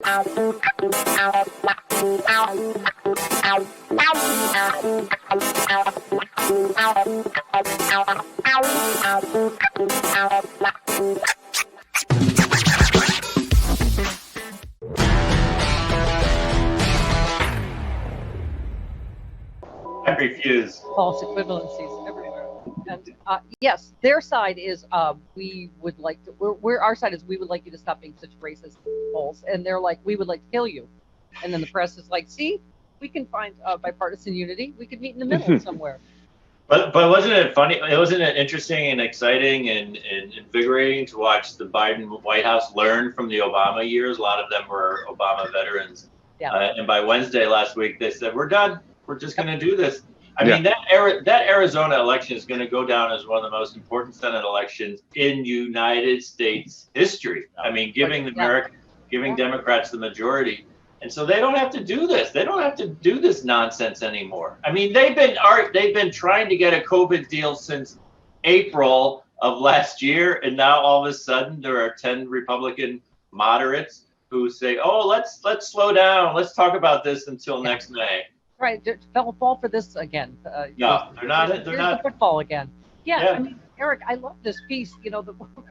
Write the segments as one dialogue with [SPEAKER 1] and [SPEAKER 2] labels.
[SPEAKER 1] I refuse.
[SPEAKER 2] False equivalencies everywhere. And yes, their side is we would like to. Our side is we would like you to stop being such racist assholes, and they're like we would like to kill you. And then the press is like, see, we can find bipartisan unity. We could meet in the middle somewhere.
[SPEAKER 1] But wasn't it funny? Wasn't it interesting and exciting and invigorating to watch the Biden White House learn from the Obama years? A lot of them were Obama veterans.
[SPEAKER 2] Yeah.
[SPEAKER 1] And by Wednesday last week, they said, we're done. We're just going to do this. I mean, that Arizona election is going to go down as one of the most important Senate elections in United States history. I mean, giving Democrats the majority. And so they don't have to do this. They don't have to do this nonsense anymore. I mean, they've been trying to get a COVID deal since April of last year, and now all of a sudden there are 10 Republican moderates who say, "Oh, let's slow down. Let's talk about this until next May."
[SPEAKER 2] Right, fall for this again.
[SPEAKER 1] No, they're not. They're not.
[SPEAKER 2] The football again. Yeah, I mean, Eric, I love this piece. You know,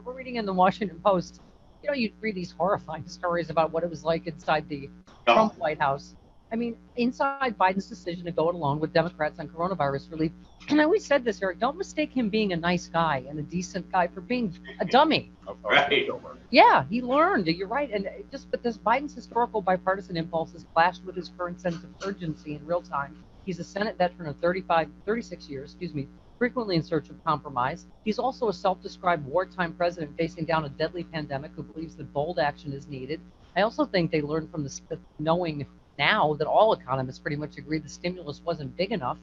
[SPEAKER 2] we're reading in the Washington Post. You know, you read these horrifying stories about what it was like inside the Trump White House. I mean, inside Biden's decision to go it alone with Democrats on coronavirus relief. And I always said this, Eric, don't mistake him being a nice guy and a decent guy for being a dummy.
[SPEAKER 1] Right.
[SPEAKER 2] Yeah, he learned. You're right. And but this Biden's historical bipartisan impulses clashed with his current sense of urgency in real time. He's a Senate veteran of 36 years, frequently in search of compromise. He's also a self-described wartime president facing down a deadly pandemic who believes that bold action is needed. I also think they learned from the knowing now that all economists pretty much agree the stimulus wasn't big enough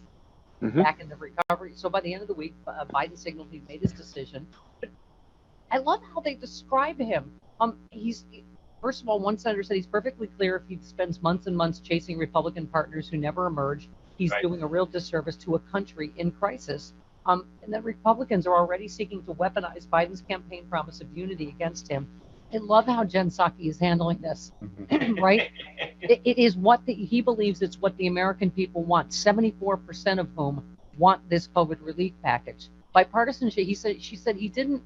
[SPEAKER 2] back in the recovery. So by the end of the week, Biden signaled he made his decision. But I love how they describe him. First of all, one senator said he's perfectly clear if he spends months and months chasing Republican partners who never emerge, he's doing a real disservice to a country in crisis. And then Republicans are already seeking to weaponize Biden's campaign promise of unity against him. I love how Jen Psaki is handling this, right? It is he believes it's what the American people want, 74% of whom want this COVID relief package. Bipartisanship, she said he didn't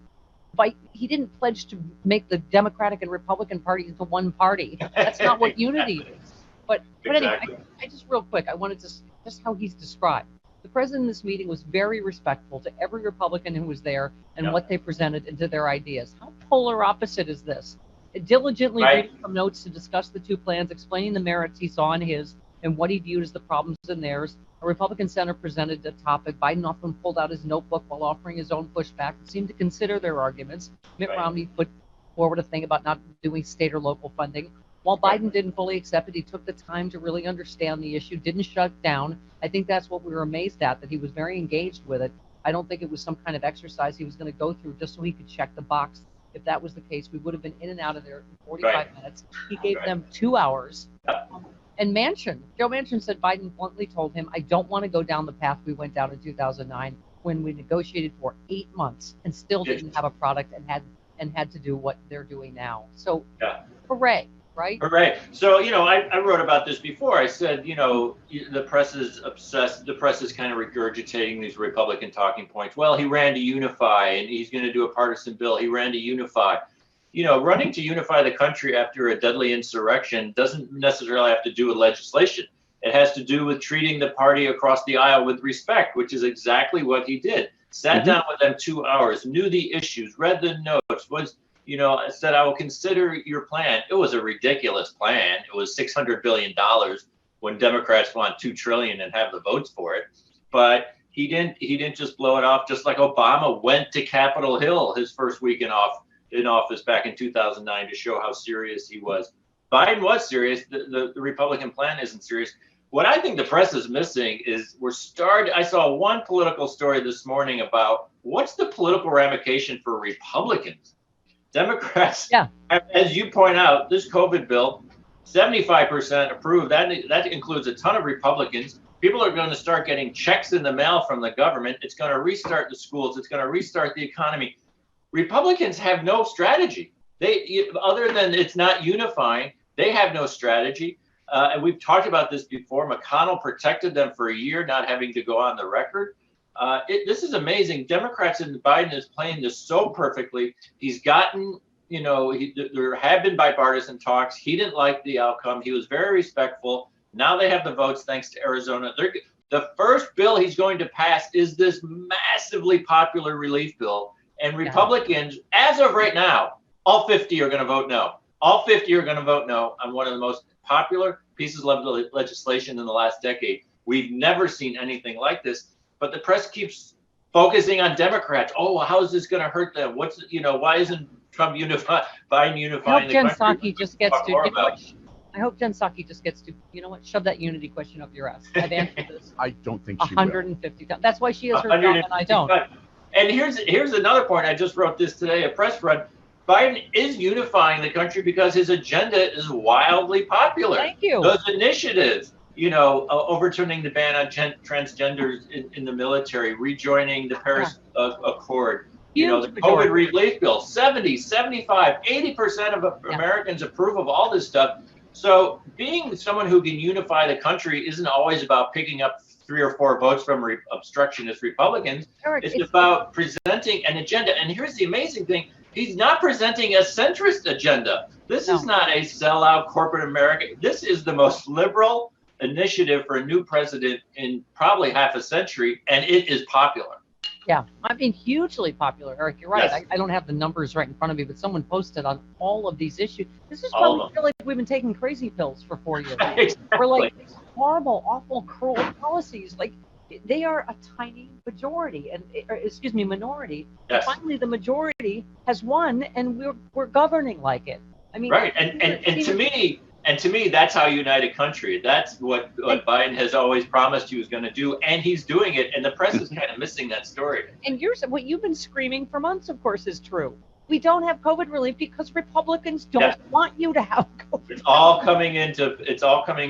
[SPEAKER 2] pledge to make the Democratic and Republican party into one party. That's not what unity is. But anyway, I just real quick, I wanted to just how he's described. The president in this meeting was very respectful to every Republican who was there and what they presented and to their ideas. How polar opposite is this? Diligently reading from notes to discuss the two plans, explaining the merits he saw in his and what he viewed as the problems in theirs. A Republican senator presented a topic. Biden often pulled out his notebook while offering his own pushback and seemed to consider their arguments. Mitt Romney put forward a thing about not doing state or local funding. While Biden didn't fully accept it, he took the time to really understand the issue, didn't shut down. I think that's what we were amazed at, that he was very engaged with it. I don't think it was some kind of exercise he was going to go through just so he could check the box. If that was the case, we would have been in and out of there in 45 minutes. He gave them 2 hours. And Joe Manchin said Biden bluntly told him, I don't want to go down the path we went down in 2009 when we negotiated for 8 months and still didn't have a product and had to do what they're doing now. So hooray. Right. Hooray.
[SPEAKER 1] So, I wrote about this before. I said, the press is obsessed. The press is kind of regurgitating these Republican talking points. Well, he ran to unify and he's going to do a partisan bill. He ran to unify. Running to unify the country after a deadly insurrection doesn't necessarily have to do with legislation. It has to do with treating the party across the aisle with respect, which is exactly what he did. Sat down with them 2 hours, knew the issues, read the notes, said, I will consider your plan. It was a ridiculous plan. It was $600 billion when Democrats want $2 trillion and have the votes for it. But he didn't just blow it off, just like Obama went to Capitol Hill his first week in office back in 2009 to show how serious he was. Biden was serious. The Republican plan isn't serious. What I think the press is missing is I saw one political story this morning about what's the political ramification for Republicans. Democrats, as you point out, this COVID bill, 75% approved. That includes a ton of Republicans. People are going to start getting checks in the mail from the government. It's going to restart the schools. It's going to restart the economy. Republicans have no strategy. Other than it's not unifying, They have no strategy. And we've talked about this before. McConnell protected them for a year, not having to go on the record. This is amazing. Democrats and Biden is playing this so perfectly. He's gotten, there have been bipartisan talks. He didn't like the outcome. He was very respectful. Now they have the votes thanks to Arizona. The first bill he's going to pass is this massively popular relief bill. And Republicans, as of right now, all 50 are going to vote no. All 50 are going to vote no on one of the most popular pieces of legislation in the last decade. We've never seen anything like this, but the press keeps focusing on Democrats. Oh, well, how is this going to hurt them? Why isn't Trump Biden unifying the country?
[SPEAKER 2] I hope Jen Psaki just gets to, shove that unity question up your ass. I've answered this.
[SPEAKER 3] I don't think she
[SPEAKER 2] 150 times. That's why she has her job and I don't.
[SPEAKER 1] And here's another point. I just wrote this today, a press run. Biden is unifying the country because his agenda is wildly popular.
[SPEAKER 2] Thank you.
[SPEAKER 1] Those initiatives, overturning the ban on transgenders in the military, rejoining the Paris Accord, the COVID relief bill, 70, 75, 80% of Americans approve of all this stuff. So being someone who can unify the country isn't always about picking up 3 or 4 votes from obstructionist Republicans.
[SPEAKER 2] Eric,
[SPEAKER 1] it's about presenting an agenda. And here's the amazing thing. He's not presenting a centrist agenda. This is not a sellout corporate America. This is the most liberal initiative for a new president in probably half a century, and it is popular.
[SPEAKER 2] Yeah, I mean, hugely popular, Eric. You're right.
[SPEAKER 1] Yes.
[SPEAKER 2] I don't have the numbers right in front of me, but someone posted on all of these issues. This is why we feel like we've been taking crazy pills for 4 years.
[SPEAKER 1] Exactly.
[SPEAKER 2] We're like, these horrible, awful, cruel policies. Like, they are a tiny majority, minority.
[SPEAKER 1] Yes.
[SPEAKER 2] And finally, the majority has won, and we're governing like it. I mean,
[SPEAKER 1] right. And to me, that's how you unite a country. That's what Biden has always promised he was going to do, and he's doing it. And the press is kind of missing that story.
[SPEAKER 2] And what you've been screaming for months, of course, is true. We don't have COVID relief because Republicans don't want you to have COVID.
[SPEAKER 1] It's all coming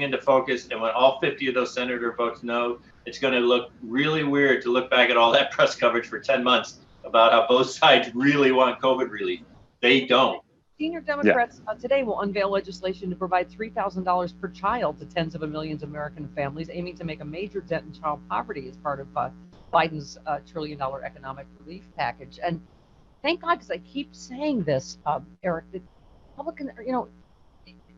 [SPEAKER 1] into focus. And when all 50 of those senators votes no, it's going to look really weird to look back at all that press coverage for 10 months about how both sides really want COVID relief. They don't.
[SPEAKER 2] Senior Democrats today will unveil legislation to provide $3,000 per child to tens of millions of American families, aiming to make a major dent in child poverty as part of Biden's $1 trillion economic relief package. And thank God, because I keep saying this, Eric, that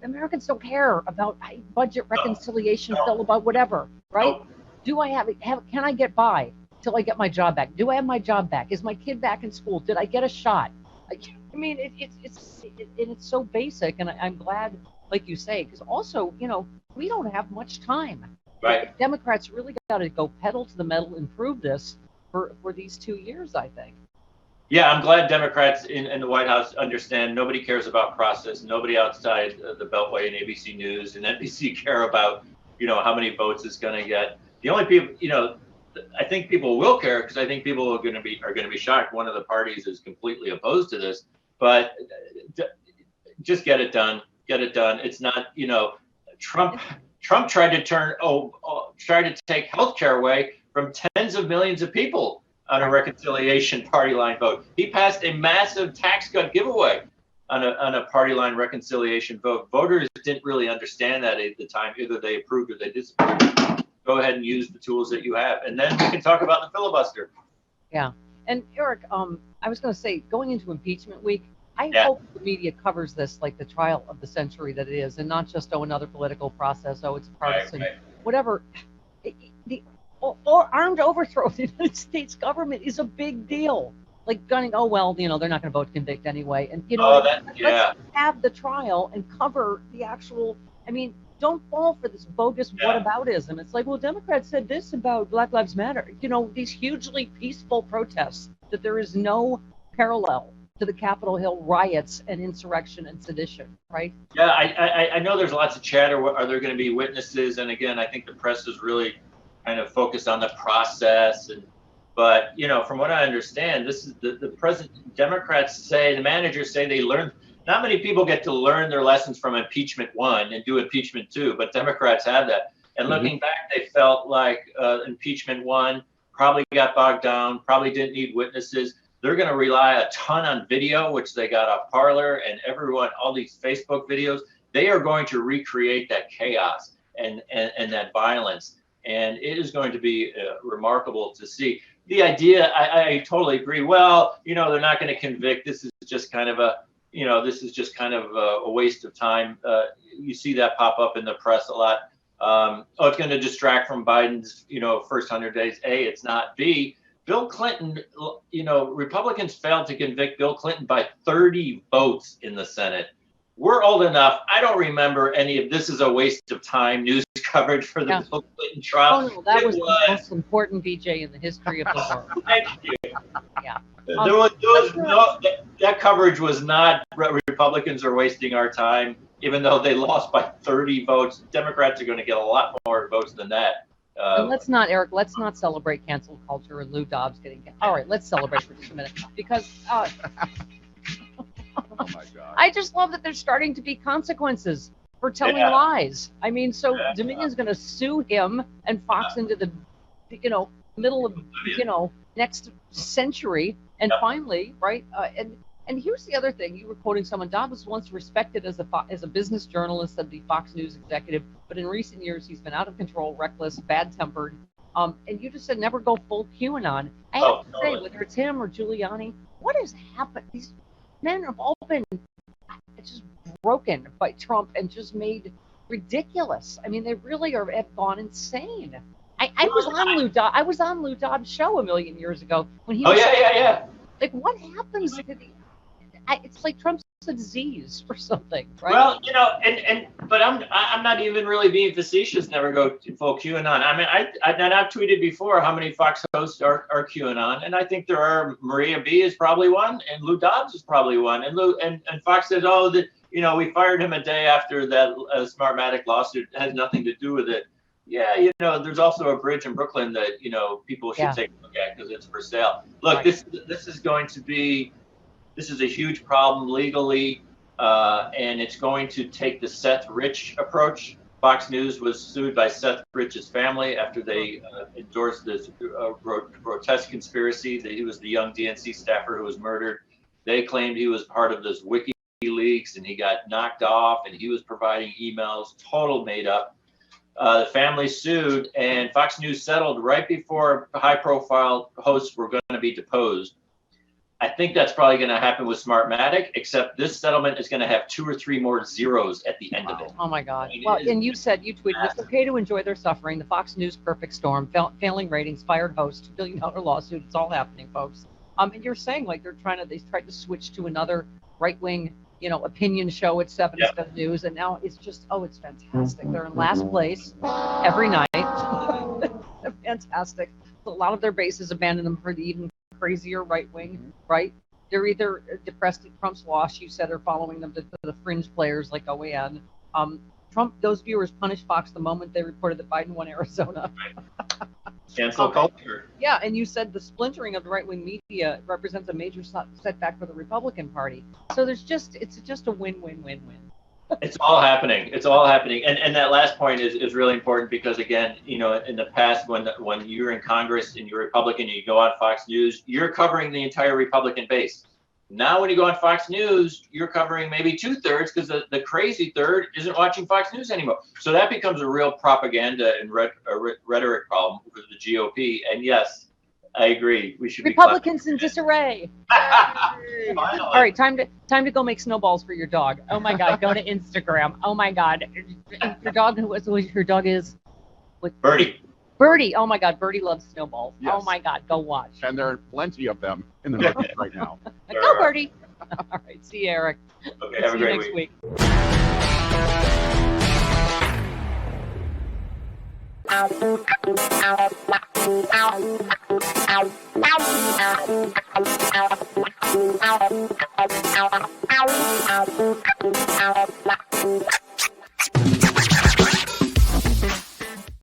[SPEAKER 2] Americans don't care about budget reconciliation bill, about whatever, right? Do I can I get by till I get my job back? Do I have my job back? Is my kid back in school? Did I get a shot? I mean, it's so basic, and I'm glad, like you say, because also, we don't have much time.
[SPEAKER 1] Right.
[SPEAKER 2] Democrats really got to go pedal to the metal and prove this for these 2 years, I think.
[SPEAKER 1] Yeah, I'm glad Democrats in the White House understand nobody cares about process. Nobody outside the Beltway and ABC News and NBC care about, how many votes it's going to get. The only people, I think people will care because I think people are going to be shocked. One of the parties is completely opposed to this, but just get it done. Get it done. It's not, Trump tried to take healthcare away from tens of millions of people on a reconciliation party line vote. He passed a massive tax cut giveaway on a party line reconciliation vote. Voters didn't really understand that at the time. Either they approved or they disapproved. Go ahead and use the tools that you have. And then we can talk about the filibuster.
[SPEAKER 2] Yeah. And Eric, I was going to say, going into impeachment week, I hope the media covers this like the trial of the century that it is, and not just, another political process, it's partisan, whatever. The armed overthrow of the United States government is a big deal. Like gunning, they're not going to vote to convict anyway. And, let's have the trial and cover the actual, don't fall for this bogus whataboutism. It's like, well, Democrats said this about Black Lives Matter. These hugely peaceful protests, that there is no parallel to the Capitol Hill riots and insurrection and sedition, right?
[SPEAKER 1] Yeah, I know there's lots of chatter. Are there going to be witnesses? And again, I think the press is really kind of focused on the process. But, from what I understand, this is the president. Democrats say, the managers say they learned. Not many people get to learn their lessons from impeachment 1 and do impeachment 2, but Democrats have that. And looking back, they felt like impeachment 1 probably got bogged down, probably didn't need witnesses. They're going to rely a ton on video, which they got off Parler and everyone, all these Facebook videos. they are going to recreate that chaos and that violence. And it is going to be remarkable to see. The idea, I totally agree. Well, they're not going to convict. This is just kind of a waste of time. You see that pop up in the press a lot. It's going to distract from Biden's, first 100 days. A, it's not. B, Bill Clinton, Republicans failed to convict Bill Clinton by 30 votes in the Senate. We're old enough. I don't remember any of this is a waste of time news coverage for the Bill Clinton trial.
[SPEAKER 2] Oh, no, that was the most important BJ in the history of the world.
[SPEAKER 1] Thank you.
[SPEAKER 2] Yeah.
[SPEAKER 1] That coverage was not Republicans are wasting our time, even though they lost by 30 votes. Democrats are going to get a lot more votes than that.
[SPEAKER 2] And let's not celebrate cancel culture and Lou Dobbs getting canceled. All right, let's celebrate for just a minute because
[SPEAKER 3] oh my God.
[SPEAKER 2] I just love that there's starting to be consequences for telling lies. I mean, so Dominion's going to sue him and Fox into the, middle of, next century. And finally, right? And here's the other thing. You were quoting someone. Dobbs was once respected as a business journalist and the Fox News executive, but in recent years he's been out of control, reckless, bad-tempered. And you just said never go full QAnon. I have to say, whether it's him or Giuliani, what has happened? These men have all been just broken by Trump and just made ridiculous. I mean, they really have gone insane. I was on Lou Dobbs' show a million years ago when he was like, what happens? It's like Trump's a disease or something, right?
[SPEAKER 1] Well, but I'm not even really being facetious. Never go to full QAnon. I mean, I've tweeted before how many Fox hosts are QAnon, and I think there are. Maria B is probably one, and Lou Dobbs is probably one, and Fox says, we fired him a day after that Smartmatic lawsuit. It has nothing to do with it. Yeah, there's also a bridge in Brooklyn that people should take a look at because it's for sale. Look, this is a huge problem legally, and it's going to take the Seth Rich approach. Fox News was sued by Seth Rich's family after they endorsed this grotesque conspiracy that he was the young DNC staffer who was murdered. They claimed he was part of this WikiLeaks and he got knocked off and he was providing emails, total made up. The family sued and Fox News settled right before high-profile hosts were going to be deposed. I think that's probably going to happen with Smartmatic, except this settlement is going to have 2 or 3 more zeros at the end of it.
[SPEAKER 2] Oh my God. Well, and you tweeted, it's okay to enjoy their suffering. The Fox News perfect storm, failing ratings, fired host, $1 billion lawsuit. It's all happening, folks. And you're saying like they tried to switch to another right-wing, opinion show at 7 News, and now it's just, it's fantastic. They're in last place every night. Fantastic. A lot of their bases abandoned them for the even crazier right wing, right? They're either depressed at Trump's loss, you said, or following them to the fringe players like OAN. Those viewers punished Fox the moment they reported that Biden won Arizona.
[SPEAKER 1] Cancel culture.
[SPEAKER 2] Yeah, and you said the splintering of the right-wing media represents a major setback for the Republican Party. So it's just a win-win-win-win.
[SPEAKER 1] It's all happening. And that last point is really important because, again, in the past, when you're in Congress and you're Republican, you go on Fox News, you're covering the entire Republican base. Now, when you go on Fox News, you're covering maybe 2/3 because the crazy third isn't watching Fox News anymore. So that becomes a real propaganda and rhetoric problem for the GOP. And yes, I agree. We should
[SPEAKER 2] Republicans in disarray. All right, time to go make snowballs for your dog. Oh my God, go to Instagram. Oh my God, your dog. Who your dog is?
[SPEAKER 1] Birdie.
[SPEAKER 2] Birdie. Oh my God, Birdie loves snowballs.
[SPEAKER 3] Yes.
[SPEAKER 2] Oh my God, go watch.
[SPEAKER 3] And there are plenty of them in the market right now.
[SPEAKER 2] Go Birdie. All right, see you, Eric.
[SPEAKER 1] Okay, have a great
[SPEAKER 2] next week. Week.